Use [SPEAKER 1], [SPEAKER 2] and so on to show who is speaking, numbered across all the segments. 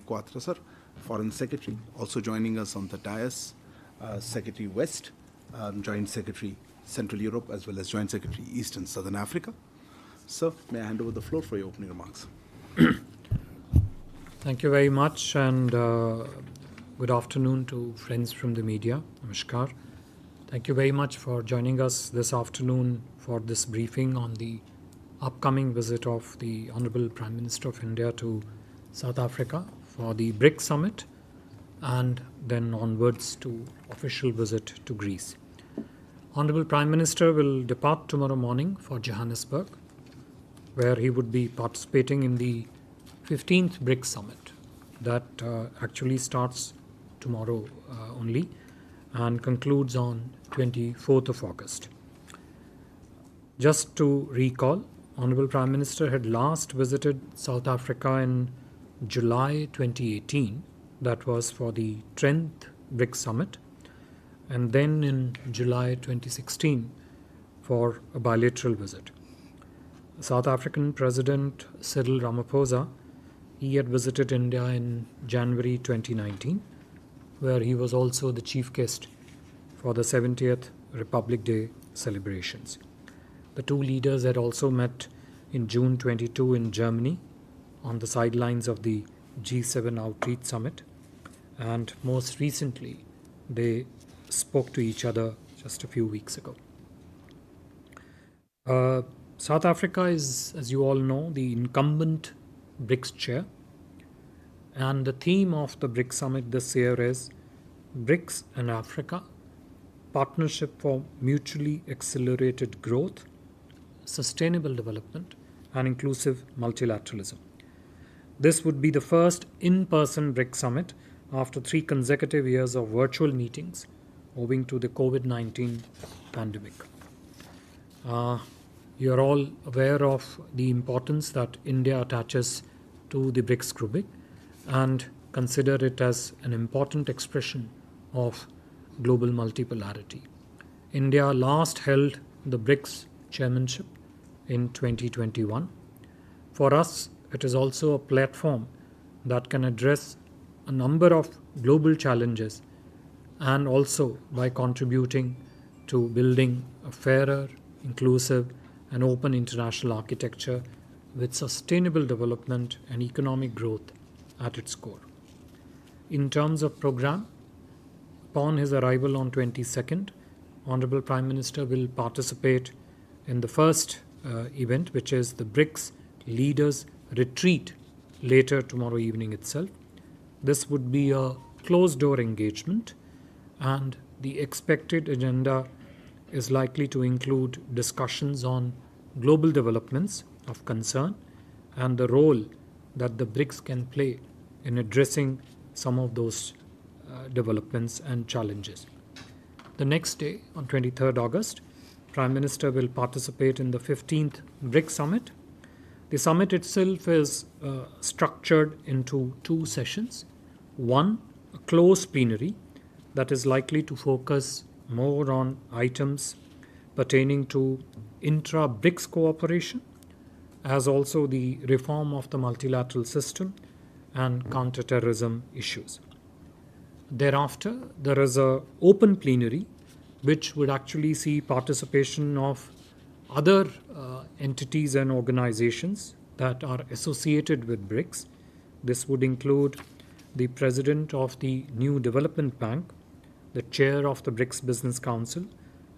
[SPEAKER 1] Kwatra, sir, Foreign Secretary. Also joining us on the dais, Secretary West, Joint Secretary Central Europe, as well as Joint Secretary East and Southern Africa. Sir, may I hand over the floor for your opening remarks?
[SPEAKER 2] Thank you very much, and good afternoon to friends from the media. Namaskar. Thank you very much for joining us this afternoon for this briefing on the upcoming visit of the Honorable Prime Minister of India to South Africa for the BRICS summit, and then onwards to official visit to Greece. Honorable Prime Minister will depart tomorrow morning for Johannesburg, where he would be participating in the 15th BRICS summit that actually starts tomorrow only and concludes on 24th of August. Just to recall, Honorable Prime Minister had last visited South Africa in July 2018. That was for the 10th BRICS summit, and then in July 2016 for a bilateral visit. South African President Cyril Ramaphosa, he had visited India in January 2019, where he was also the chief guest for the 70th Republic Day celebrations. The two leaders had also met in June 22 in Germany on the sidelines of the G7 Outreach Summit, and most recently they spoke to each other just a few weeks ago. South Africa is, as you all know, the incumbent BRICS chair, and the theme of the BRICS summit this year is BRICS and Africa, Partnership for Mutually Accelerated Growth, Sustainable Development and Inclusive Multilateralism. This would be the first in-person BRICS summit after 3 consecutive years of virtual meetings owing to the COVID-19 pandemic. You are all aware of the importance that India attaches to the BRICS grouping and consider it as an important expression of global multipolarity. India last held the BRICS chairmanship in 2021. For us, it is also a platform that can address a number of global challenges, and also by contributing to building a fairer, inclusive and open international architecture with sustainable development and economic growth at its core. In terms of program, upon his arrival on 22nd, Honorable Prime Minister will participate in the first event, which is the BRICS Leaders Retreat later tomorrow evening itself. This would be a closed-door engagement, and the expected agenda is likely to include discussions on global developments of concern and the role that the BRICS can play in addressing some of those developments and challenges. The next day, on 23rd August, Prime Minister will participate in the 15th BRICS summit. The summit itself is structured into 2 sessions. One, a closed plenary that is likely to focus more on items pertaining to intra-BRICS cooperation, as also the reform of the multilateral system and counter-terrorism issues. Thereafter, there is an open plenary which would actually see participation of other entities and organizations that are associated with BRICS. This would include the President of the New Development Bank, the Chair of the BRICS Business Council,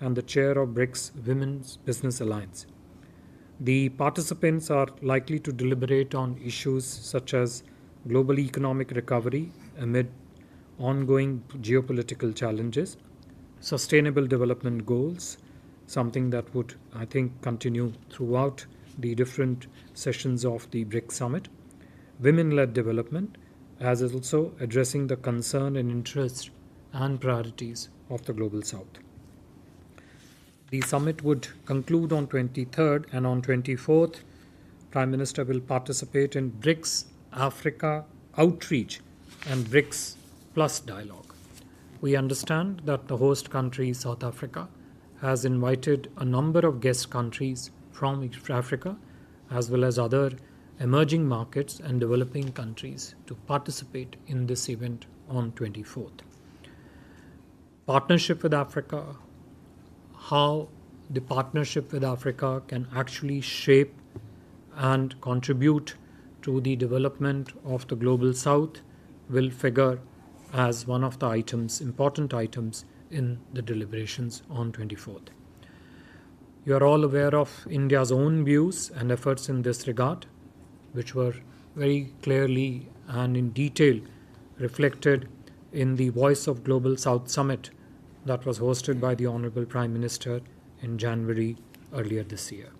[SPEAKER 2] and the Chair of BRICS Women's Business Alliance. The participants are likely to deliberate on issues such as global economic recovery amid ongoing geopolitical challenges, sustainable development goals, something that would, I think, continue throughout the different sessions of the BRICS summit, women-led development, as also addressing the concern and interest and priorities of the Global South. The summit would conclude on 23rd, and on 24th, Prime Minister will participate in BRICS Africa Outreach and BRICS Plus Dialogue. We understand that the host country, South Africa, has invited a number of guest countries from Africa, as well as other emerging markets and developing countries to participate in this event on 24th. Partnership with Africa, how the partnership with Africa can actually shape and contribute to the development of the global south will figure as one of the important items in the deliberations on 24th. You are all aware of India's own views and efforts in this regard, which were very clearly and in detail reflected in the Voice of Global South Summit that was hosted by the Honorable Prime Minister in January earlier this year.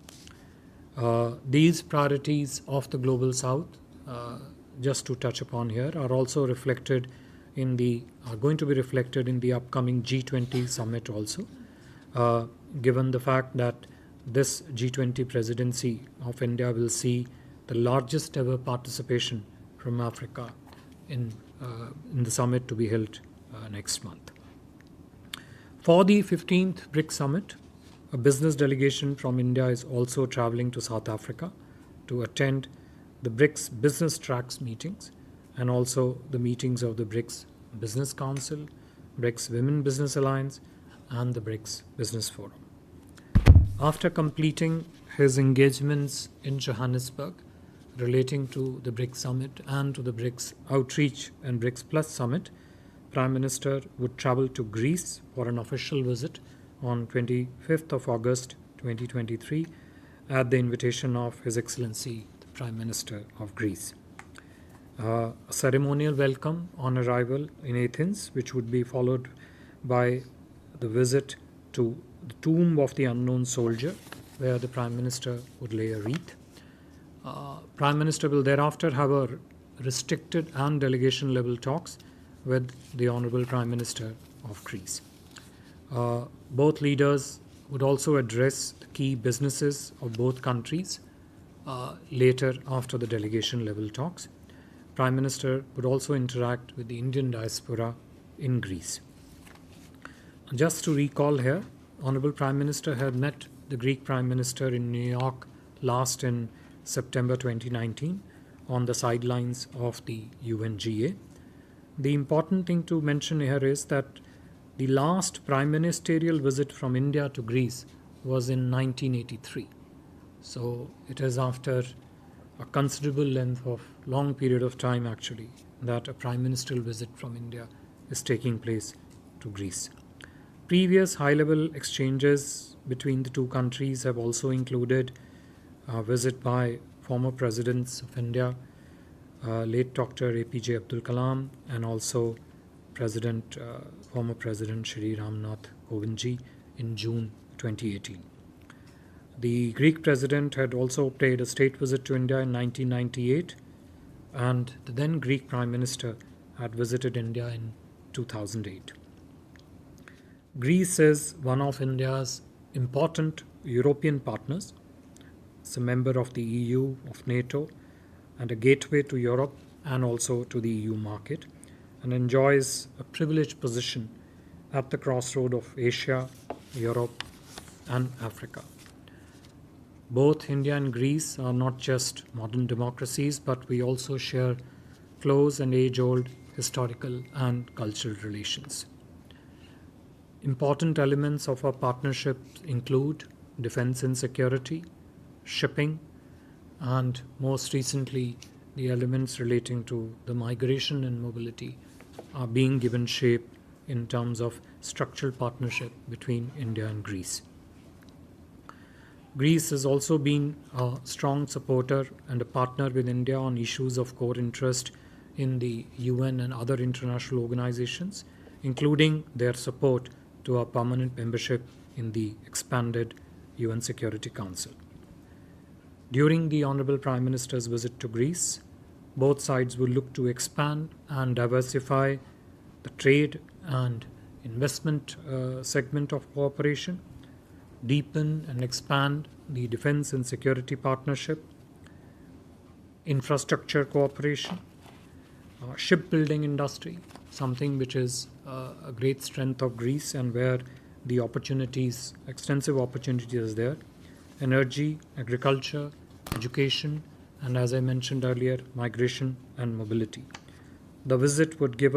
[SPEAKER 2] These priorities of the Global South, just to touch upon here, are also reflected are going to be reflected in the upcoming G20 summit also, given the fact that this G20 presidency of India will see the largest ever participation from Africa in the summit to be held next month. For the 15th BRICS summit, a business delegation from India is also traveling to South Africa to attend the BRICS business tracks meetings and also the meetings of the BRICS Business Council, BRICS Women Business Alliance, and the BRICS Business Forum. After completing his engagements in Johannesburg relating to the BRICS Summit and to the BRICS Outreach and BRICS Plus Summit, Prime Minister would travel to Greece for an official visit on 25th of August 2023 at the invitation of His Excellency the Prime Minister of Greece. A ceremonial welcome on arrival in Athens, which would be followed by the visit to the tomb of the unknown soldier, where the Prime Minister would lay a wreath. Prime Minister will thereafter have a restricted and delegation level talks with the Honorable Prime Minister of Greece. Both leaders would also address the key businesses of both countries later after the delegation level talks. Prime Minister would also interact with the Indian diaspora in Greece. Just to recall here, Honorable Prime Minister had met the Greek Prime Minister in New York last in September 2019 on the sidelines of the UNGA. The important thing to mention here is that the last prime ministerial visit from India to Greece was in 1983. So it is after a considerable length of long period of time actually that a prime ministerial visit from India is taking place to Greece. Previous high-level exchanges between the two countries have also included a visit by former presidents of India, late Dr. APJ Abdul Kalam, and also former President Shri Ramnath Kovindji in June 2018. The Greek president had also paid a state visit to India in 1998, and the then Greek Prime Minister had visited India in 2008. Greece is one of India's important European partners. It's a member of the EU, of NATO, and a gateway to Europe and also to the EU market, and enjoys a privileged position at the crossroad of Asia, Europe, and Africa. Both India and Greece are not just modern democracies, but we also share close and age-old historical and cultural relations. Important elements of our partnership include defense and security, shipping, and most recently, the elements relating to the migration and mobility are being given shape in terms of structural partnership between India and Greece. Greece has also been a strong supporter and a partner with India on issues of core interest in the UN and other international organizations, including their support to our permanent membership in the expanded UN Security Council. During the Honorable Prime Minister's visit to Greece, both sides will look to expand and diversify the trade and investment segment of cooperation, deepen and expand the defense and security partnership, infrastructure cooperation, shipbuilding industry, something which is a great strength of Greece and where the extensive opportunities are there, energy, agriculture, education, and, as I mentioned earlier, migration and mobility. The visit would give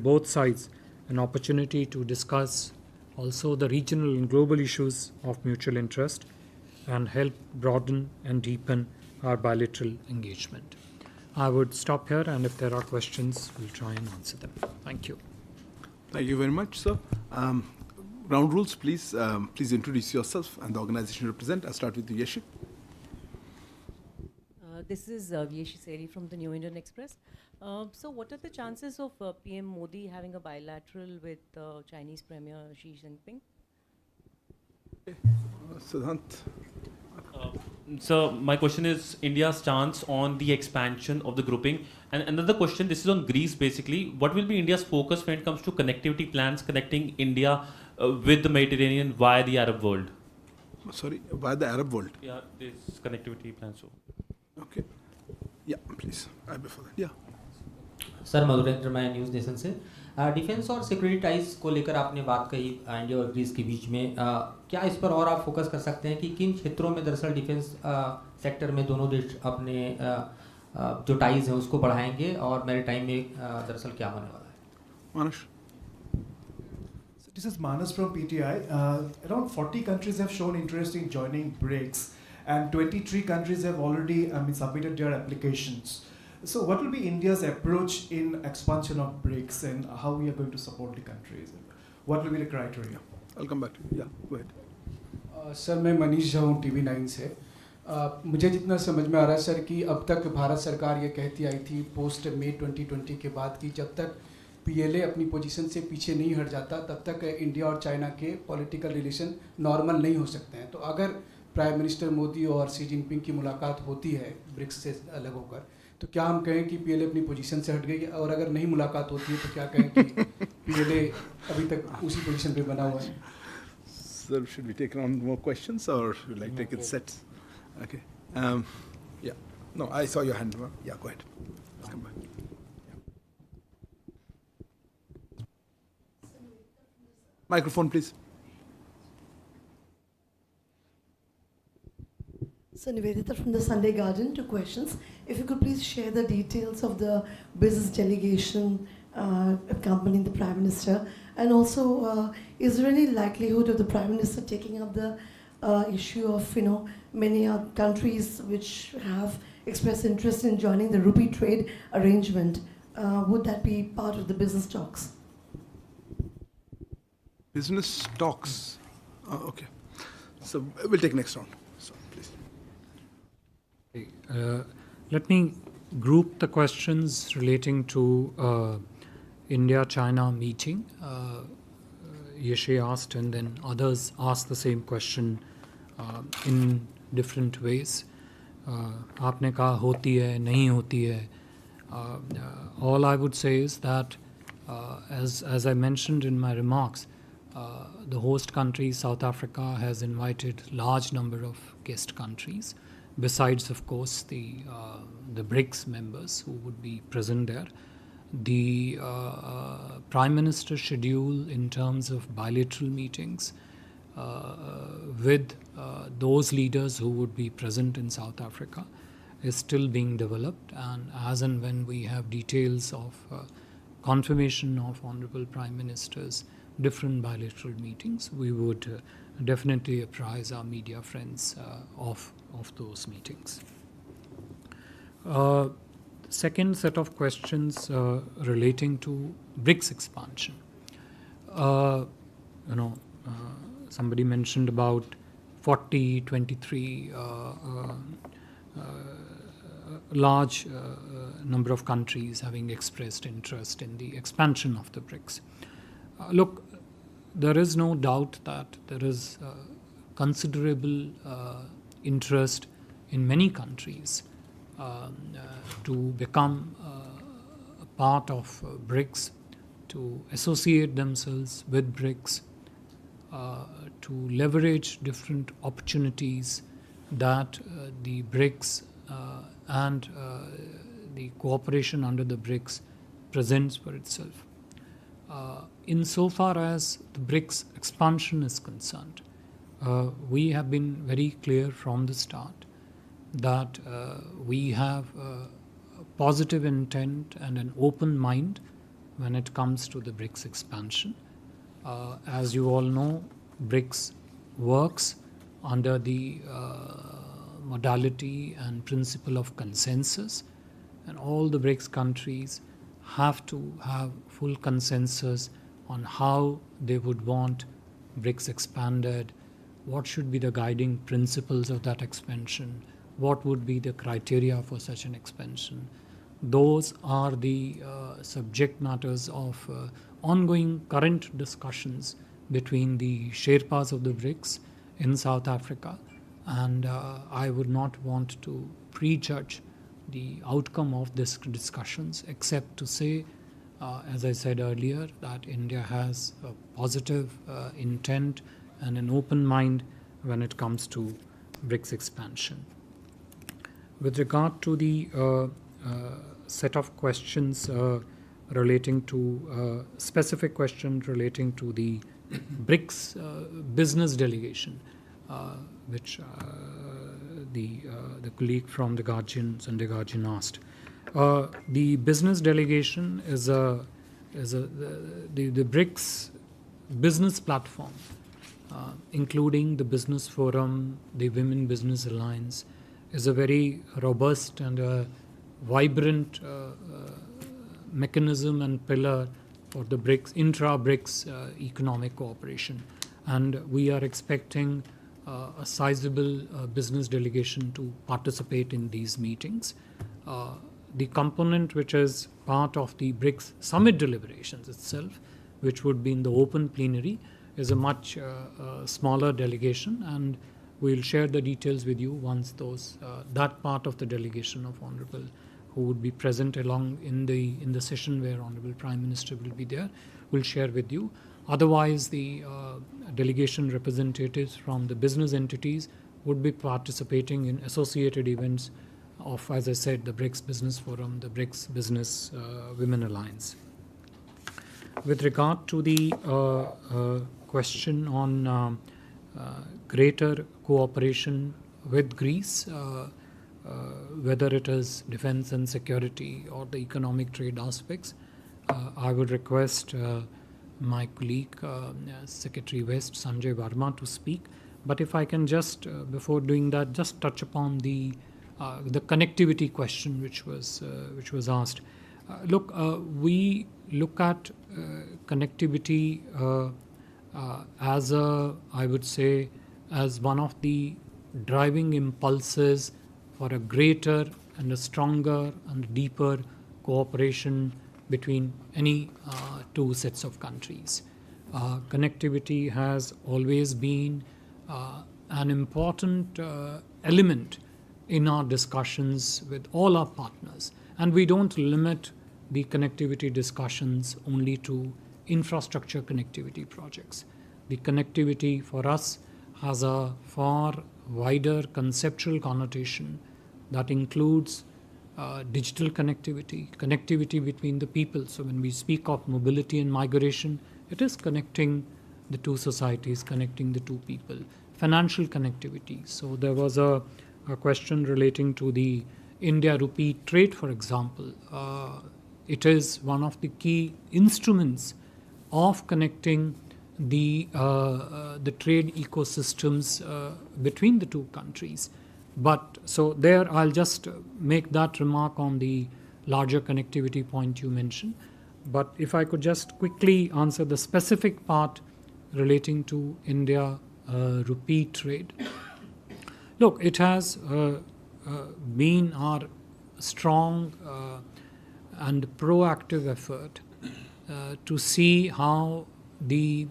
[SPEAKER 2] both sides an opportunity to discuss also the regional and global issues of mutual interest and help broaden and deepen our bilateral engagement. I would stop here, and if there are questions, we'll try and answer them. Thank you.
[SPEAKER 1] Thank you very much, sir. Ground rules, please. Please introduce yourself and the organization you represent. I'll start with you, Yeshi.
[SPEAKER 3] This is Yeshi Seri from the New Indian Express. So what are the chances of PM Modi having a bilateral with Chinese Premier Xi Jinping?
[SPEAKER 1] Siddhant.
[SPEAKER 4] So my question is India's stance on the expansion of the grouping. And another question, this is on Greece basically. What will be India's focus when it comes to connectivity plans connecting India with the Mediterranean via the Arab world?
[SPEAKER 1] Sorry, via the Arab world.
[SPEAKER 4] Yeah, this connectivity plan. So.
[SPEAKER 1] Okay. Yeah, please. Before that. Yeah.
[SPEAKER 5] Sir Madhurendra मैं news nation से defence और security ties को लेकर आपने बात कही India और Greece के बीच में क्या इस पर और आप फोकस कर सकते हैं कि किन क्षेत्रों में दरअसल डिफेंस सेक्टर में दोनों देश अपने जो टाइज हैं उसको बढ़ाएंगे और मैरीटाइम में दरअसल क्या होने वाला है?
[SPEAKER 1] Manush.
[SPEAKER 6] This is Manas from PTI. Around 40 countries have shown interest in joining BRICS, and 23 countries have already submitted their applications. So what will be India's approach in expansion of BRICS, and how we are going to support the countries? What will be the criteria?
[SPEAKER 1] I'll come back to you. Yeah, go ahead.
[SPEAKER 7] Sir मैं मनीष झा हूँ TV9 से। मुझे जितना समझ में आ रहा है sir कि अब तक भारत सरकार ये कहती आई थी पोस्ट मई 2020 के बाद कि जब तक PLA अपनी पोजीशन से पीछे नहीं हट जाता तब तक इंडिया और चाइना के पॉलिटिकल रिलेशन नॉर्मल नहीं हो सकते हैं। तो अगर प्राइम मिनिस्टर मोदी और शी जिनपिंग की मुलाकात होती है ब्रिक्स से अलग होकर, तो क्या हम कहें कि PLA अपनी पोजीशन से हट गई, और अगर नहीं मुलाकात होती है तो क्या कहें कि PLA अभी तक उसी पोजीशन पे बना हुआ है?
[SPEAKER 1] Sir, should we take on more questions or should we take it sets? Okay. Yeah. No, I saw your hand. Yeah, go ahead. Let's come back. Yeah. Microphone, please.
[SPEAKER 8] So Nivedita from the Sunday Guardian, 2 questions. If you could please share the details of the business delegation accompanying the Prime Minister, and also is there any likelihood of the Prime Minister taking up the issue of many countries which have expressed interest in joining the rupee trade arrangement? Would that be part of the business talks?
[SPEAKER 1] Business talks. Okay. So we'll take next round. So please.
[SPEAKER 2] Let me group the questions relating to India-China meeting. Yeshi asked, and then others asked the same question in different ways. आपने कहा होती है, नहीं होती है. All I would say is that, as I mentioned in my remarks, the host country, South Africa, has invited large number of guest countries, besides, of course, the BRICS members who would be present there. The Prime Minister's schedule in terms of bilateral meetings with those leaders who would be present in South Africa is still being developed, and as and when we have details of confirmation of Honorable Prime Minister's different bilateral meetings, we would definitely apprise our media friends of those meetings. Second set of questions relating to BRICS expansion. Somebody mentioned about 40, 23 large number of countries having expressed interest in the expansion of the BRICS. Look, there is no doubt that there is considerable interest in many countries to become a part of BRICS, to associate themselves with BRICS, to leverage different opportunities that the BRICS and the cooperation under the BRICS presents for itself. Insofar as the BRICS expansion is concerned, we have been very clear from the start that we have a positive intent and an open mind when it comes to the BRICS expansion. As you all know, BRICS works under the modality and principle of consensus, and all the BRICS countries have to have full consensus on how they would want BRICS expanded, what should be the guiding principles of that expansion, what would be the criteria for such an expansion. Those are the subject matters of ongoing current discussions between the Sherpas of the BRICS in South Africa, and I would not want to prejudge the outcome of these discussions, except to say, as I said earlier, that India has a positive intent and an open mind when it comes to BRICS expansion. With regard to the set of questions relating to specific questions relating to the BRICS business delegation, which the colleague from the Guardian, Sunday Guardian, asked. The business delegation is the BRICS business platform, including the Business Forum, the Women Business Alliance, is a very robust and vibrant mechanism and pillar for the BRICS, intra-BRICS economic cooperation. And we are expecting a sizable business delegation to participate in these meetings. The component which is part of the BRICS summit deliberations itself, which would be in the open plenary, is a much smaller delegation, and we'll share the details with you once those that part of the delegation of Honorable, who would be present along in the session where Honorable Prime Minister will be there, will share with you. Otherwise, the delegation representatives from the business entities would be participating in associated events of, as I said, the BRICS Business Forum, the BRICS Business Women Alliance. With regard to the question on greater cooperation with Greece, whether it is defense and security or the economic trade aspects, I would request my colleague, Secretary West, Sanjay Verma, to speak. But if I can just, before doing that, just touch upon the connectivity question which was asked. Look, we look at connectivity as I would say, as one of the driving impulses for a greater and a stronger and deeper cooperation between any two sets of countries. Connectivity has always been an important element in our discussions with all our partners. And we don't limit the connectivity discussions only to infrastructure connectivity projects. The connectivity for us has a far wider conceptual connotation that includes digital connectivity, connectivity between the people. So when we speak of mobility and migration, it is connecting the two societies, connecting the two people. Financial connectivity. So there was a question relating to the India-rupee trade, for example. It is one of the key instruments of connecting the trade ecosystems between the two countries. But so there, I'll just make that remark on the larger connectivity point you mentioned. But if I could just quickly answer the specific part relating to India-rupee trade. Look, it has been our strong and proactive effort to see how the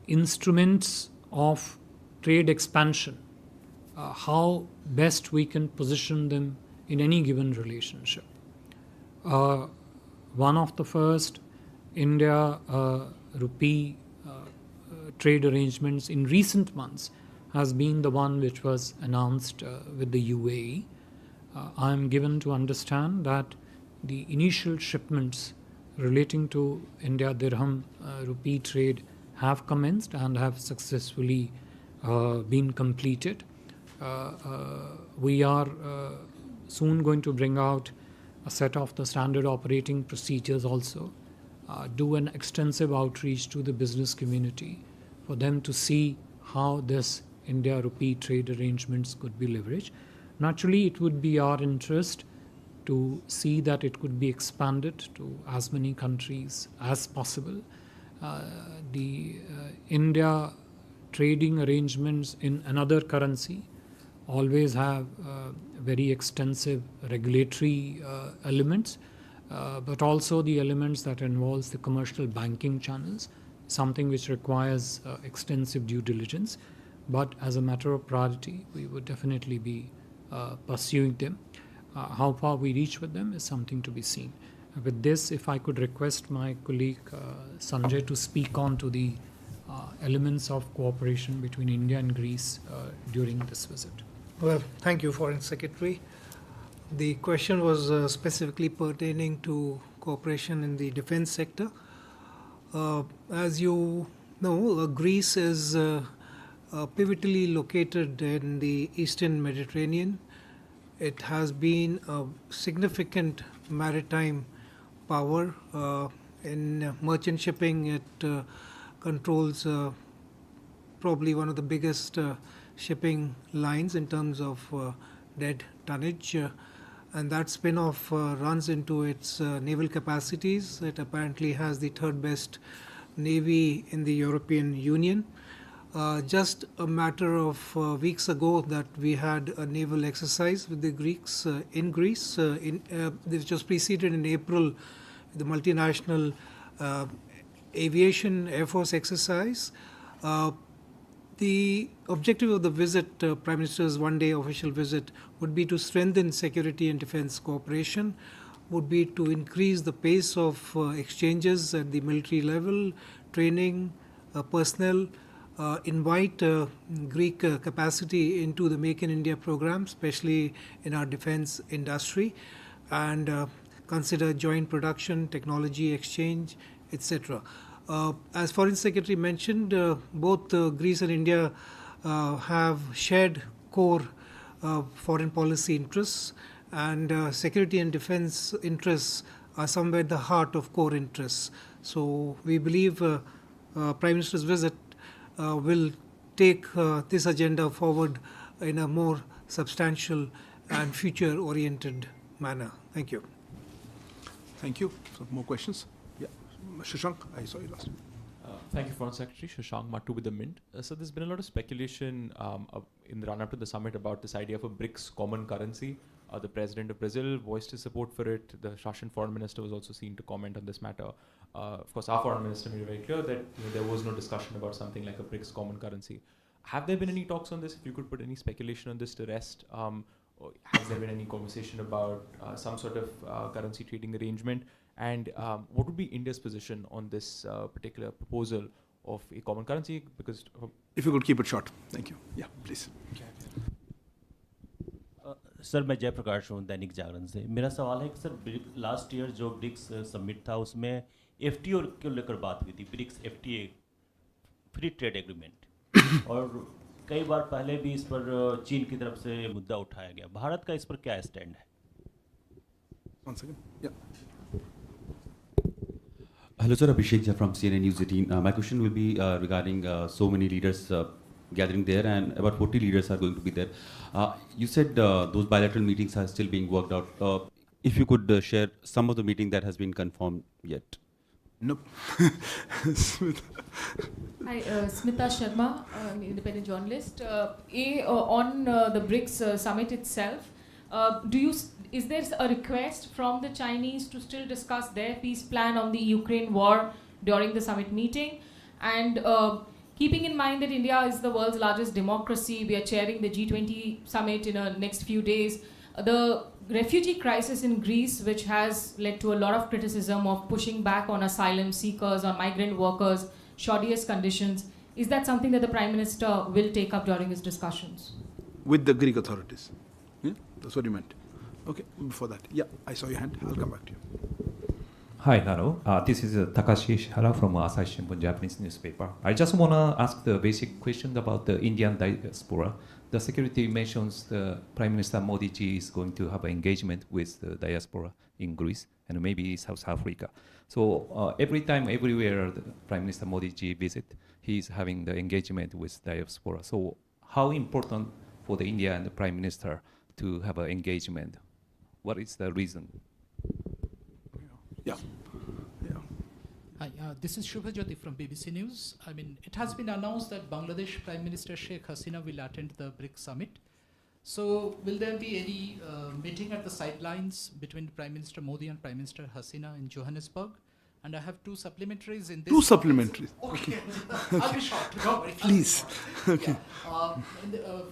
[SPEAKER 2] instruments of trade expansion, how best we can position them in any given relationship. One of the first India-rupee trade arrangements in recent months has been the one which was announced with the UAE. I am given to understand that the initial shipments relating to India dirham rupee trade have commenced and have successfully been completed. we are soon going to bring out a set of the standard operating procedures also, do an extensive outreach to the business community for them to see how this India-Rupee trade arrangements could be leveraged. Naturally, it would be our interest to see that it could be expanded to as many countries as possible. The India trading arrangements in another currency always have very extensive regulatory elements, but also the elements that involves the commercial banking channels, something which requires extensive due diligence. But as a matter of priority, we would definitely be pursuing them. How far we reach with them is something to be seen. With this, if I could request my colleague Sanjay to speak on to the elements of cooperation between India and Greece during this visit.
[SPEAKER 9] Well, thank you, Foreign Secretary. The question was specifically pertaining to cooperation in the defense sector. As you know, Greece is pivotally located in the Eastern Mediterranean. It has been a significant maritime power in merchant shipping. It controls probably one of the biggest shipping lines in terms of dead tonnage, and that spin-off runs into its naval capacities. It apparently has the third best navy in the European Union. Just a matter of weeks ago that we had a naval exercise with the Greeks in Greece. This was preceded in April, the multinational aviation Air Force exercise. The objective of the visit, Prime Minister's one-day official visit, would be to strengthen security and defense cooperation, would be to increase the pace of exchanges at the military level, training, personnel, invite Greek capacity into the Make in India program, especially in our defense industry, and consider joint production, technology exchange, etc. As Foreign Secretary mentioned, both Greece and India have shared core foreign policy interests, and security and defense interests are somewhere at the heart of core interests. So we believe Prime Minister's visit will take this agenda forward in a more substantial and future-oriented manner. Thank you.
[SPEAKER 1] Thank you. So more questions? Yeah. Shashank, I saw you last.
[SPEAKER 10] Thank you, Foreign Secretary. Shashank Mattu with the Mint. So there's been a lot of speculation in the run-up to the summit about this idea of a BRICS common currency. The President of Brazil voiced his support for it. The Russian Foreign Minister was also seen to comment on this matter. Of course, our Foreign Minister made it very clear that there was no discussion about something like a BRICS common currency. Have there been any talks on this? If you could put any speculation on this to rest, or has there been any conversation about some sort of currency trading arrangement? And what would be India's position on this particular proposal of a common currency? Because
[SPEAKER 1] if you could keep it short. Thank you. Yeah, please.
[SPEAKER 11] Sir मैं जयप्रकाश हूँ दैनिक जागरण से। मेरा सवाल है कि sir last year जो BRICS summit था उसमें एफटीओ को लेकर बात हुई थी, BRICS FTA free trade agreement, और कई बार पहले भी इस पर चीन की तरफ से मुद्दा उठाया गया। भारत का इस पर क्या स्टैंड है?
[SPEAKER 1] One second. Yeah.
[SPEAKER 12] Hello sir, Abhishek Jha from CNN News 18. My question will be regarding so many leaders gathering there, and about 40 leaders are going to be there. You said those bilateral meetings are still being worked out. If you could share some of the meeting that has been confirmed yet.
[SPEAKER 1] Nope.
[SPEAKER 13] Hi, Smita Sharma, independent journalist. On the BRICS summit itself, is there a request from the Chinese to still discuss their peace plan on the Ukraine war during the summit meeting? And keeping in mind that India is the world's largest democracy, we are chairing the G20 summit in the next few days. The refugee crisis in Greece, which has led to a lot of criticism of pushing back on asylum seekers, on migrant workers, shoddiest conditions, is that something that the Prime Minister will take up during his discussions?
[SPEAKER 1] With the Greek authorities. Yeah? That's what you meant. Okay, before that. Yeah, I saw your hand. I'll come back to you.
[SPEAKER 14] Hi, hello. This is Takashi Ishihara from Asahi Shimbun, Japanese newspaper. I just want to ask the basic question about the Indian diaspora. The security mentions the Prime Minister Modi ji is going to have an engagement with the diaspora in Greece and maybe South Africa. So every time, everywhere the Prime Minister Modi ji visit, he is having the engagement with diaspora. So how important for the India and the Prime Minister to have an engagement? What is the reason?
[SPEAKER 1] Yeah.
[SPEAKER 15] Hi, this is Shubhajyoti from BBC News. I mean, it has been announced that Bangladesh Prime Minister Sheikh Hasina will attend the BRICS summit. So will there be any meeting at the sidelines between Prime Minister Modi and Prime Minister Hasina in Johannesburg? And I have two supplementaries in this.
[SPEAKER 1] Two supplementaries.
[SPEAKER 15] Okay. I'll be short. Don't worry.
[SPEAKER 1] Please. Okay.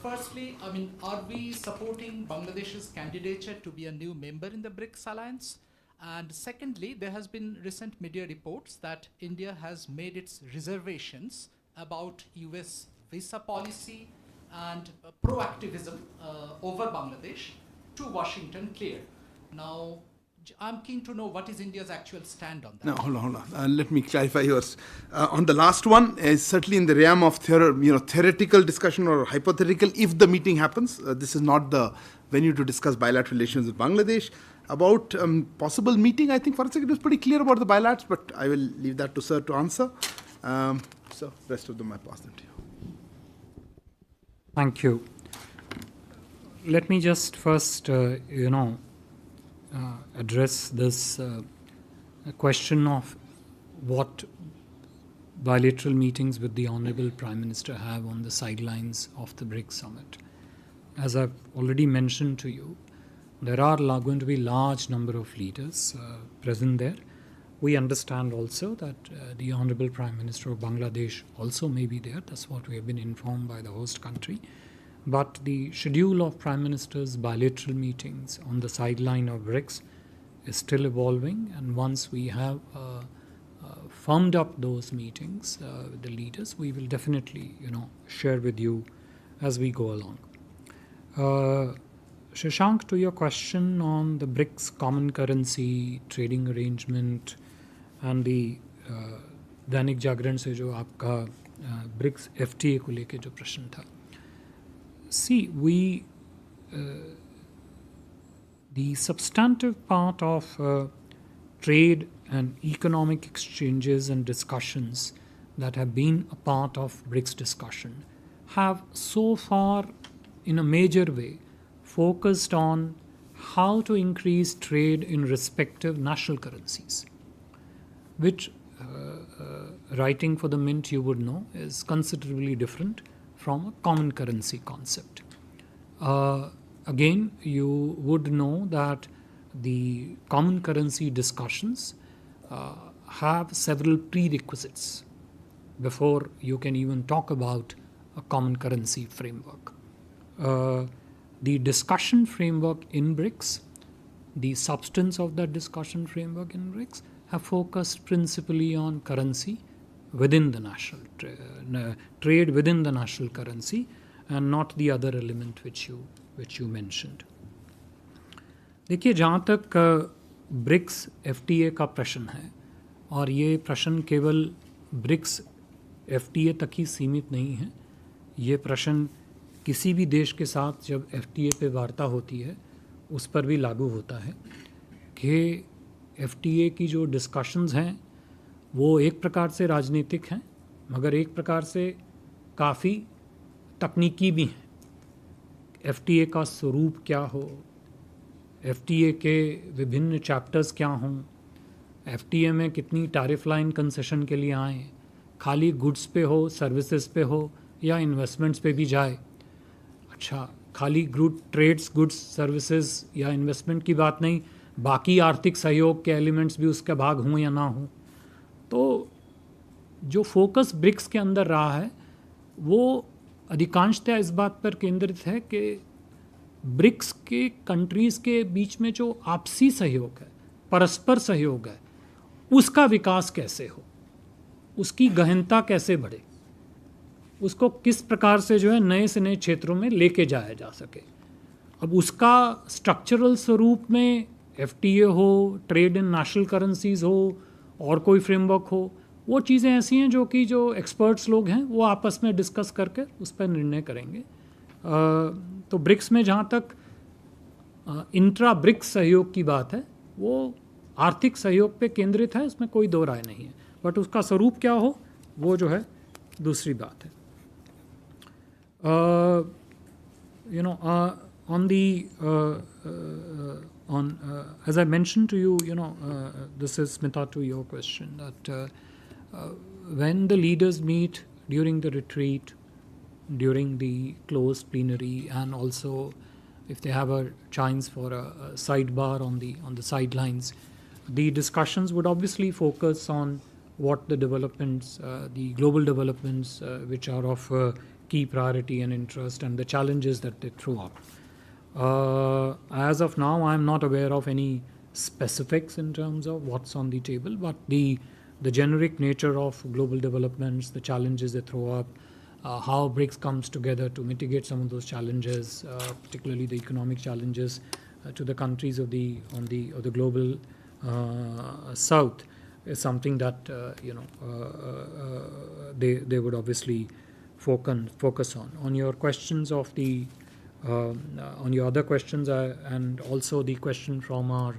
[SPEAKER 15] Firstly, I mean, are we supporting Bangladesh's candidature to be a new member in the BRICS alliance? And secondly, there has been recent media reports that India has made its reservations about US visa policy and proactivism over Bangladesh to Washington clear. Now, I'm keen to know what is India's actual stand on that.
[SPEAKER 1] No, hold on. Let me clarify yours. On the last one, certainly in the realm of theoretical discussion or hypothetical, if the meeting happens, this is not the venue to discuss bilateral relations with Bangladesh. About possible meeting, I think Foreign Secretary was pretty clear about the bilats, but I will leave that to Sir to answer. So rest of them I pass them to you.
[SPEAKER 2] Thank you. Let me just first, address this question of what bilateral meetings with the Honorable Prime Minister have on the sidelines of the BRICS summit. As I've already mentioned to you, there are going to be large number of leaders present there. We understand also that the Honorable Prime Minister of Bangladesh also may be there. That's what we have been informed by the host country. But the schedule of Prime Minister's bilateral meetings on the sideline of BRICS is still evolving. And once we have firmed up those meetings with the leaders, we will definitely, share with you as we go along. Shashank, to your question on the BRICS common currency trading arrangement and the Dainik Jagran से जो आपका BRICS FTA को लेके जो प्रश्न था, see, the substantive part of trade and economic exchanges and discussions that have been a part of BRICS discussion have so far in a major way focused on how to increase trade in respective national currencies, which writing for the Mint you would know is considerably different from a common currency concept. Again, you would know that the common currency discussions have several prerequisites before you can even talk about a common currency framework. The discussion framework in BRICS, the substance of that discussion framework in BRICS have focused principally on currency within the national trade within the national currency and not the other element which you mentioned. देखिए, जहाँ तक BRICS FTA का प्रश्न है, और ये प्रश्न केवल ब्रिक्स FTA तक ही सीमित नहीं है, ये प्रश्न किसी भी देश के साथ जब FTA पे वार्ता होती है उस पर भी लागू होता है कि FTA की जो डिस्कशंस हैं वो एक प्रकार से राजनीतिक हैं मगर एक प्रकार से काफ़ी तकनीकी भी हैं। FTA का स्वरूप क्या हो, FTA के विभिन्न चैप्टर्स क्या हों, FTA में कितनी टैरिफ लाइन कंसेशन के लिए आएँ, खाली गुड्स पे हो, सर्विसेज पे हो या इन्वेस्टमेंट्स पे भी जाए। अच्छा, खाली ट्रेड्स, गुड्स, सर्विसेज या इन्वेस्टमेंट की बात नहीं, बाकी आर्थिक सहयोग के एलिमेंट्स भी उसका भाग हों या ना हों। तो जो फोकस ब्रिक्स के अंदर रहा है वो अधिकांशतः इस बात पर केंद्रित है कि ब्रिक्स के कंट्रीज़ के बीच में जो आपसी सहयोग है, परस्पर सहयोग है, उसका विकास कैसे हो, उसकी गहनता कैसे बढ़े, उसको किस प्रकार से जो है नए से नए क्षेत्रों में लेके जाया जा सके। अब उसका स्ट्रक्चरल स्वरूप में FTA हो, ट्रेड इन नेशनल करेंसीज हो और कोई फ्रेमवर्क हो, वो चीज़ें ऐसी हैं जो कि जो एक्सपर्ट्स लोग हैं वो आपस में डिस्कस करके उस पर निर्णय करेंगे। तो ब्रिक्स में जहाँ तक इंट्रा ब्रिक्स सहयोग की बात है वो आर्थिक सहयोग पे केंद्रित है, उसमें कोई दो राय नहीं है, बट उसका स्वरूप क्या हो वो जो है दूसरी बात है। On the as I mentioned to you, this is Smita to your question, that when the leaders meet during the retreat, during the closed plenary, and also if they have a chance for a sidebar on the sidelines, the discussions would obviously focus on what the developments, the global developments, which are of key priority and interest, and the challenges that they throw up. As of now, I am not aware of any specifics in terms of what's on the table, but the generic nature of global developments, the challenges they throw up, how BRICS comes together to mitigate some of those challenges, particularly the economic challenges to the countries of the global south, is something that they would obviously focus on. On your questions of on your other questions, and also the question from our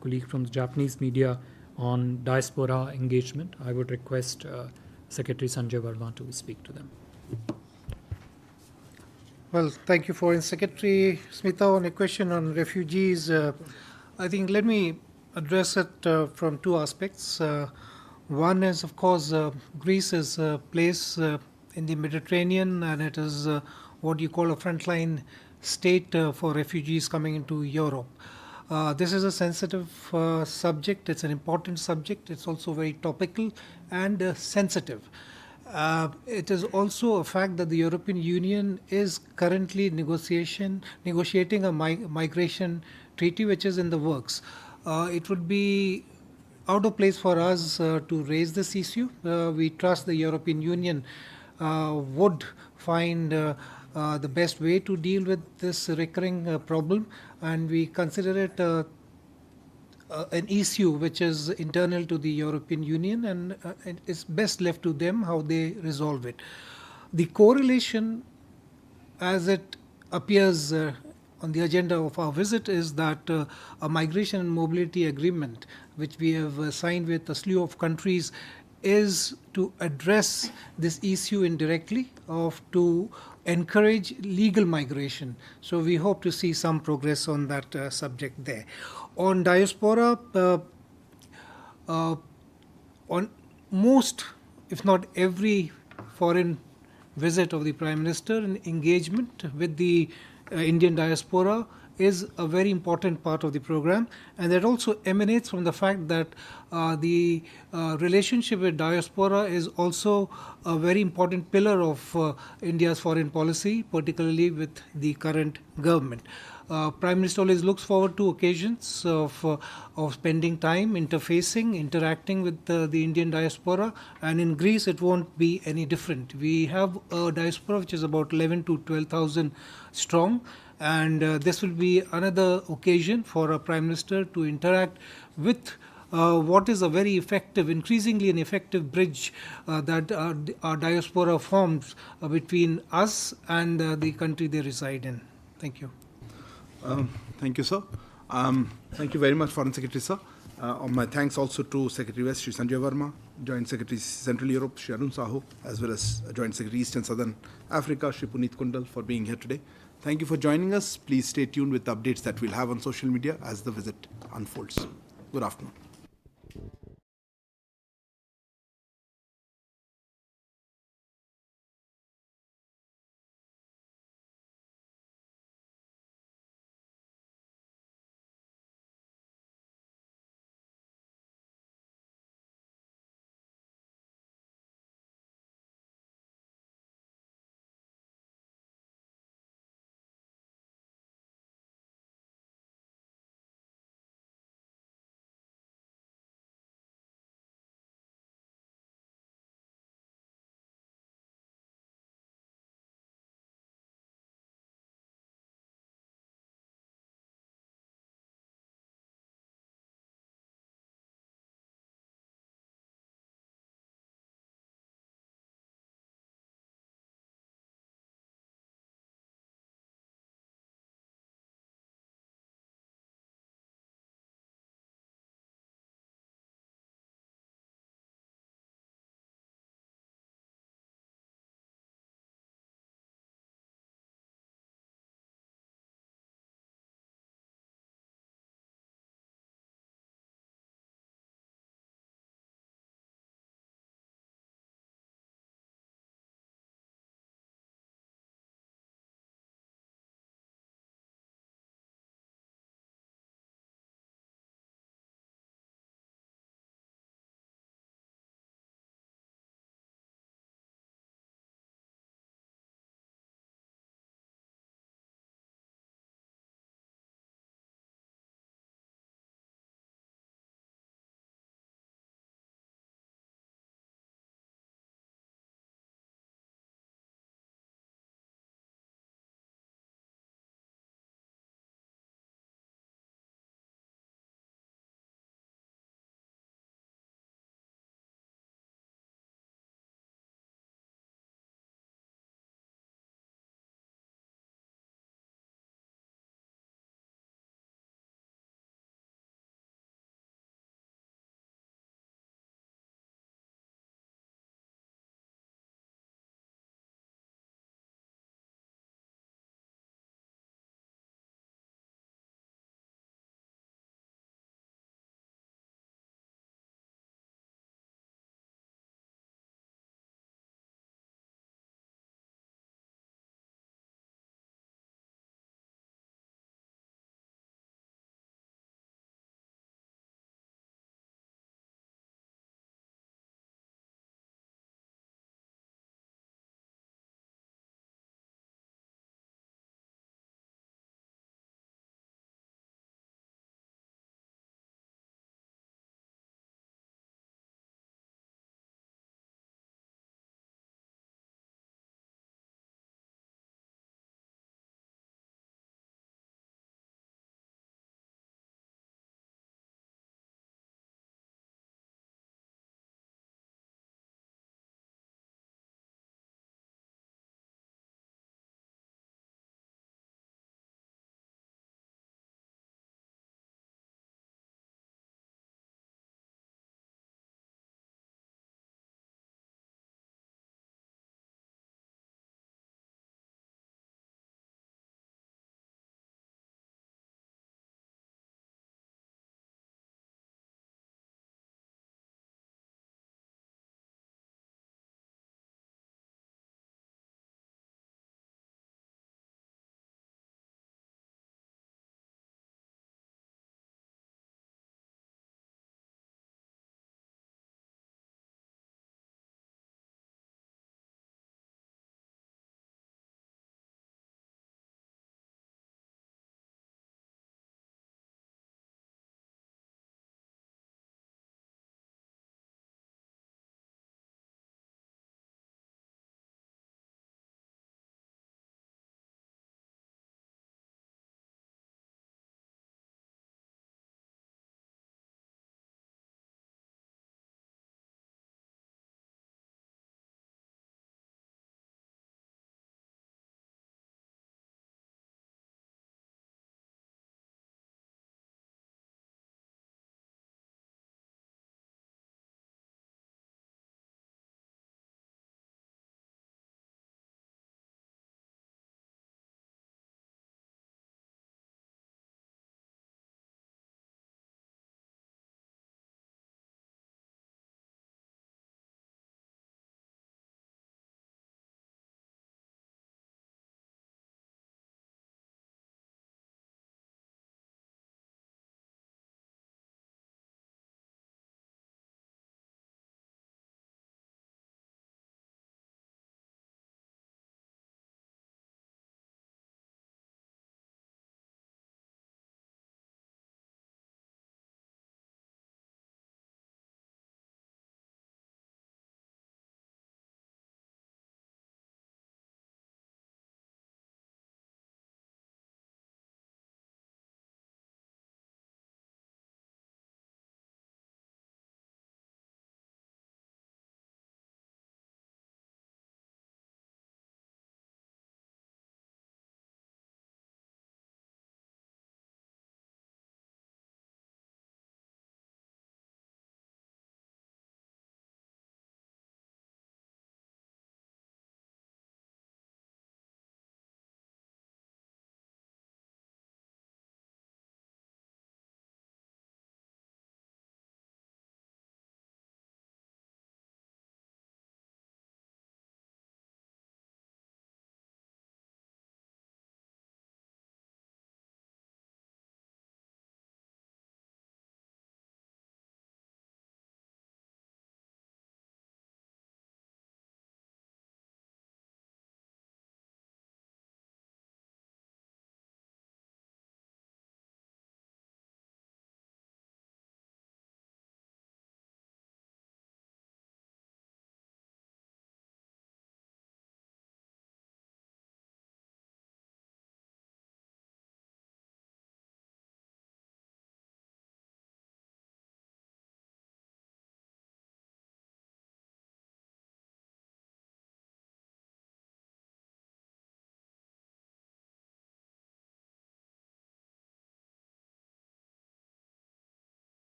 [SPEAKER 2] colleague from the Japanese media on diaspora engagement, I would request Secretary Sanjay Verma to speak to them.
[SPEAKER 9] Well, thank you, Foreign Secretary. Smita, on a question on refugees, I think let me address it from two aspects. One is, of course, Greece is a place in the Mediterranean, and it is what you call a frontline state for refugees coming into Europe. This is a sensitive subject. It's an important subject. It's also very topical and sensitive. It is also a fact that the European Union is currently negotiating a migration treaty which is in the works. It would be out of place for us to raise this issue. We trust the European Union would find the best way to deal with this recurring problem, and we consider it an issue which is internal to the European Union, and it's best left to them how they resolve it. The correlation, as it appears on the agenda of our visit, is that a migration and mobility agreement which we have signed with a slew of countries is to address this issue indirectly, to encourage legal migration. So we hope to see some progress on that subject there. On diaspora, on most, if not every foreign visit of the Prime Minister, and engagement with the Indian diaspora is a very important part of the program, and that also emanates from the fact that the relationship with diaspora is also a very important pillar of India's foreign policy, particularly with the current government. Prime Minister always looks forward to occasions of spending time interfacing, interacting with the Indian diaspora, and in Greece it won't be any different. We have a diaspora which is about 11 to 12,000 strong, and this will be another occasion for a Prime Minister to interact with what is a very effective, increasingly an effective bridge that our diaspora forms between us and the country they reside in. Thank you.
[SPEAKER 1] Thank you, sir. Thank you very much, Foreign Secretary, sir. My thanks also to Secretary West, Shri Sanjay Verma, Joint Secretary Central Europe, Shri Arun Sahu, as well as Joint Secretary East and Southern Africa, Shri Puneet Kundal, for being here today. Thank you for joining us. Please stay tuned with the updates that we'll have on social media as the visit unfolds. Good afternoon.